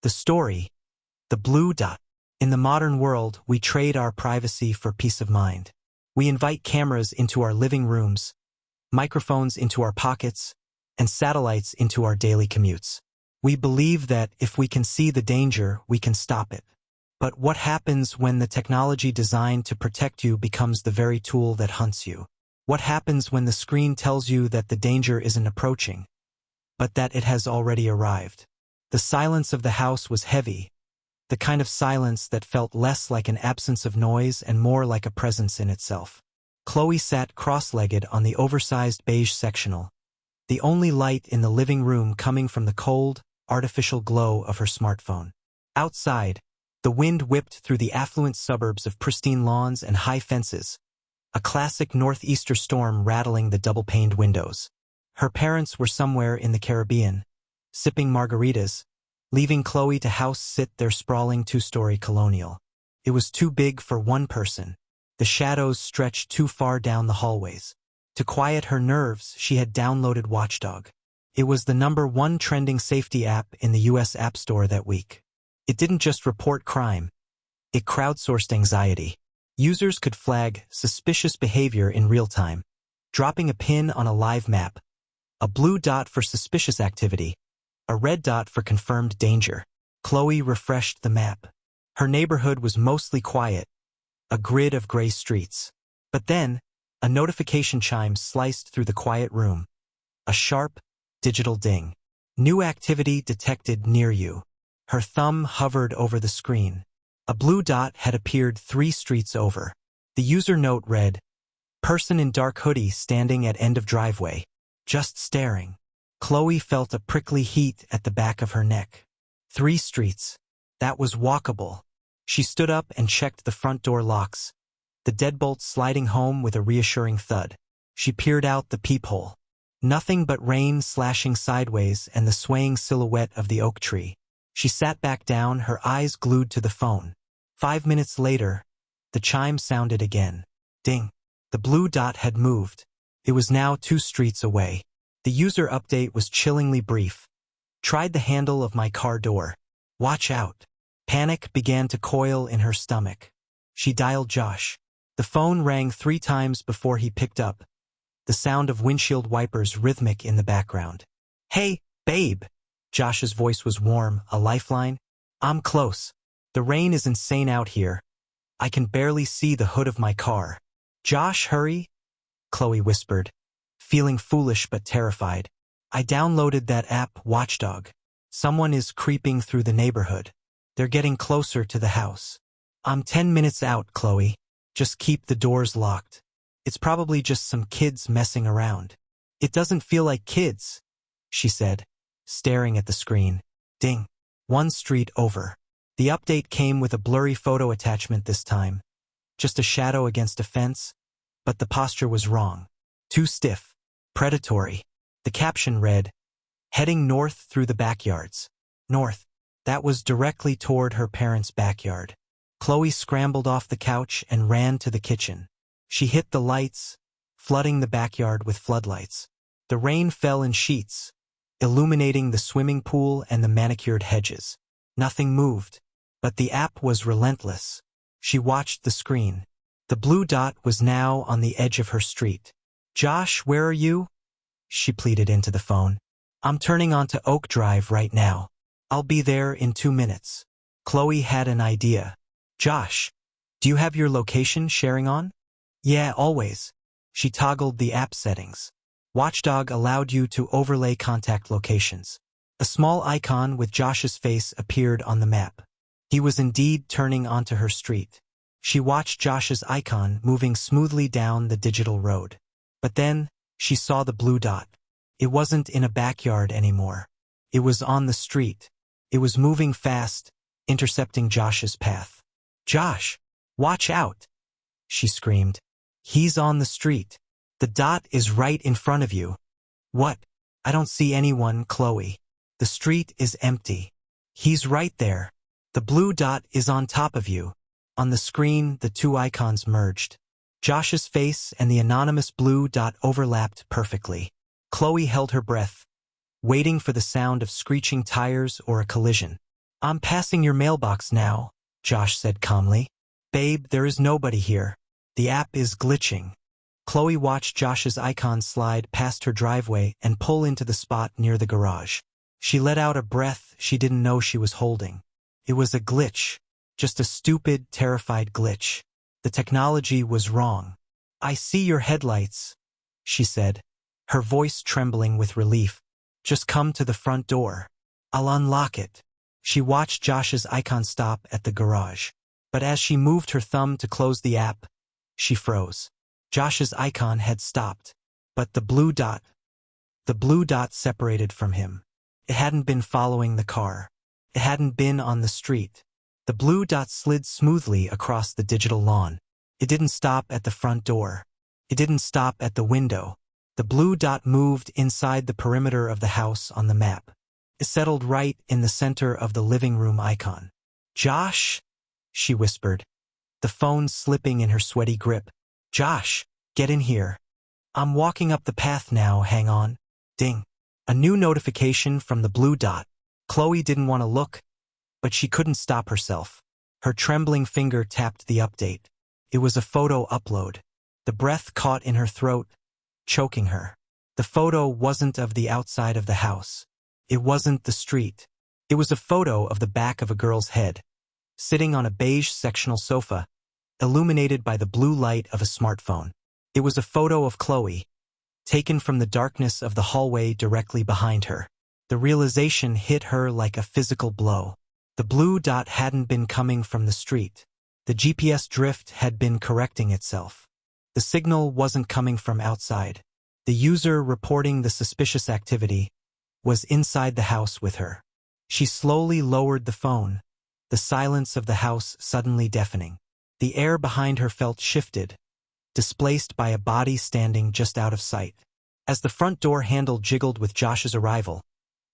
The story, the blue dot. In the modern world, we trade our privacy for peace of mind. We invite cameras into our living rooms, microphones into our pockets, and satellites into our daily commutes. We believe that if we can see the danger, we can stop it. But what happens when the technology designed to protect you becomes the very tool that hunts you? What happens when the screen tells you that the danger isn't approaching, but that it has already arrived? The silence of the house was heavy, the kind of silence that felt less like an absence of noise and more like a presence in itself. Chloe sat cross-legged on the oversized beige sectional, the only light in the living room coming from the cold, artificial glow of her smartphone. Outside, the wind whipped through the affluent suburbs of pristine lawns and high fences, a classic northeaster storm rattling the double-paned windows. Her parents were somewhere in the Caribbean, sipping margaritas, leaving Chloe to house-sit their sprawling two-story colonial. It was too big for one person. The shadows stretched too far down the hallways. To quiet her nerves, she had downloaded WatchDog. It was the #1 trending safety app in the US App Store that week. It didn't just report crime. It crowdsourced anxiety. Users could flag suspicious behavior in real time, dropping a pin on a live map, a blue dot for suspicious activity, a red dot for confirmed danger. Chloe refreshed the map. Her neighborhood was mostly quiet, a grid of gray streets. But then, a notification chime sliced through the quiet room. A sharp, digital ding. New activity detected near you. Her thumb hovered over the screen. A blue dot had appeared 3 streets over. The user note read, "Person in dark hoodie standing at end of driveway. Just staring." Chloe felt a prickly heat at the back of her neck. 3 streets. That was walkable. She stood up and checked the front door locks, the deadbolt sliding home with a reassuring thud. She peered out the peephole. Nothing but rain slashing sideways and the swaying silhouette of the oak tree. She sat back down, her eyes glued to the phone. 5 minutes later, the chime sounded again. Ding. The blue dot had moved. It was now 2 streets away. The user update was chillingly brief. Tried the handle of my car door. Watch out. Panic began to coil in her stomach. She dialed Josh. The phone rang 3 times before he picked up, the sound of windshield wipers rhythmic in the background. "Hey, babe." Josh's voice was warm, a lifeline. "I'm close. The rain is insane out here. I can barely see the hood of my car." "Josh, hurry," Chloe whispered, feeling foolish but terrified. "I downloaded that app, WatchDog. Someone is creeping through the neighborhood. They're getting closer to the house." "I'm 10 minutes out, Chloe. Just keep the doors locked. It's probably just some kids messing around." "It doesn't feel like kids," she said, staring at the screen. Ding. 1 street over. The update came with a blurry photo attachment this time. Just a shadow against a fence, but the posture was wrong. Too stiff. Predatory. The caption read, "Heading north through the backyards." North. That was directly toward her parents' backyard. Chloe scrambled off the couch and ran to the kitchen. She hit the lights, flooding the backyard with floodlights. The rain fell in sheets, illuminating the swimming pool and the manicured hedges. Nothing moved, but the app was relentless. She watched the screen. The blue dot was now on the edge of her street. "Josh, where are you?" she pleaded into the phone. "I'm turning onto Oak Drive right now. I'll be there in 2 minutes. Chloe had an idea. "Josh, do you have your location sharing on?" "Yeah, always." She toggled the app settings. WatchDog allowed you to overlay contact locations. A small icon with Josh's face appeared on the map. He was indeed turning onto her street. She watched Josh's icon moving smoothly down the digital road. But then, she saw the blue dot. It wasn't in a backyard anymore. It was on the street. It was moving fast, intercepting Josh's path. "Josh, watch out," she screamed. "He's on the street. The dot is right in front of you." "What? I don't see anyone, Chloe. The street is empty." "He's right there. The blue dot is on top of you." On the screen, the 2 icons merged. Josh's face and the anonymous blue dot overlapped perfectly. Chloe held her breath, waiting for the sound of screeching tires or a collision. I'm passing your mailbox now, Josh said calmly. Babe, there is nobody here. The app is glitching. Chloe watched Josh's icon slide past her driveway and pull into the spot near the garage. She let out a breath she didn't know she was holding. It was a glitch. Just a stupid, terrified glitch. The technology was wrong. I see your headlights, she said, her voice trembling with relief. Just come to the front door. I'll unlock it. She watched Josh's icon stop at the garage. But as she moved her thumb to close the app, she froze. Josh's icon had stopped. But the blue dot separated from him. It hadn't been following the car. It hadn't been on the street. The blue dot slid smoothly across the digital lawn. It didn't stop at the front door. It didn't stop at the window. The blue dot moved inside the perimeter of the house on the map. It settled right in the center of the living room icon. Josh? She whispered, the phone slipping in her sweaty grip. Josh, get in here. I'm walking up the path now, hang on. Ding. A new notification from the blue dot. Chloe didn't want to look, but she couldn't stop herself. Her trembling finger tapped the update. It was a photo upload. The breath caught in her throat, choking her. The photo wasn't of the outside of the house. It wasn't the street. It was a photo of the back of a girl's head, sitting on a beige sectional sofa, illuminated by the blue light of a smartphone. It was a photo of Chloe, taken from the darkness of the hallway directly behind her. The realization hit her like a physical blow. The blue dot hadn't been coming from the street. The GPS drift had been correcting itself. The signal wasn't coming from outside. The user reporting the suspicious activity was inside the house with her. She slowly lowered the phone, the silence of the house suddenly deafening. The air behind her felt shifted, displaced by a body standing just out of sight. As the front door handle jiggled with Josh's arrival,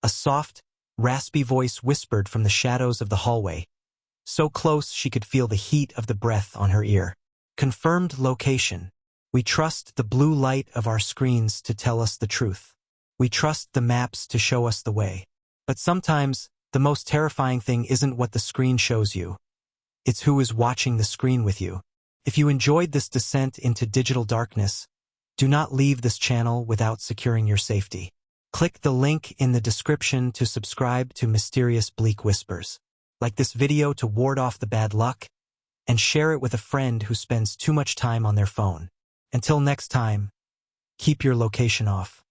a soft, raspy voice whispered from the shadows of the hallway, so close she could feel the heat of the breath on her ear. Confirmed location. We trust the blue light of our screens to tell us the truth. We trust the maps to show us the way. But sometimes, the most terrifying thing isn't what the screen shows you. It's who is watching the screen with you. If you enjoyed this descent into digital darkness, do not leave this channel without securing your safety. Click the link in the description to subscribe to Mysterious Bleak Whispers. Like this video to ward off the bad luck, and share it with a friend who spends too much time on their phone. Until next time, keep your location off.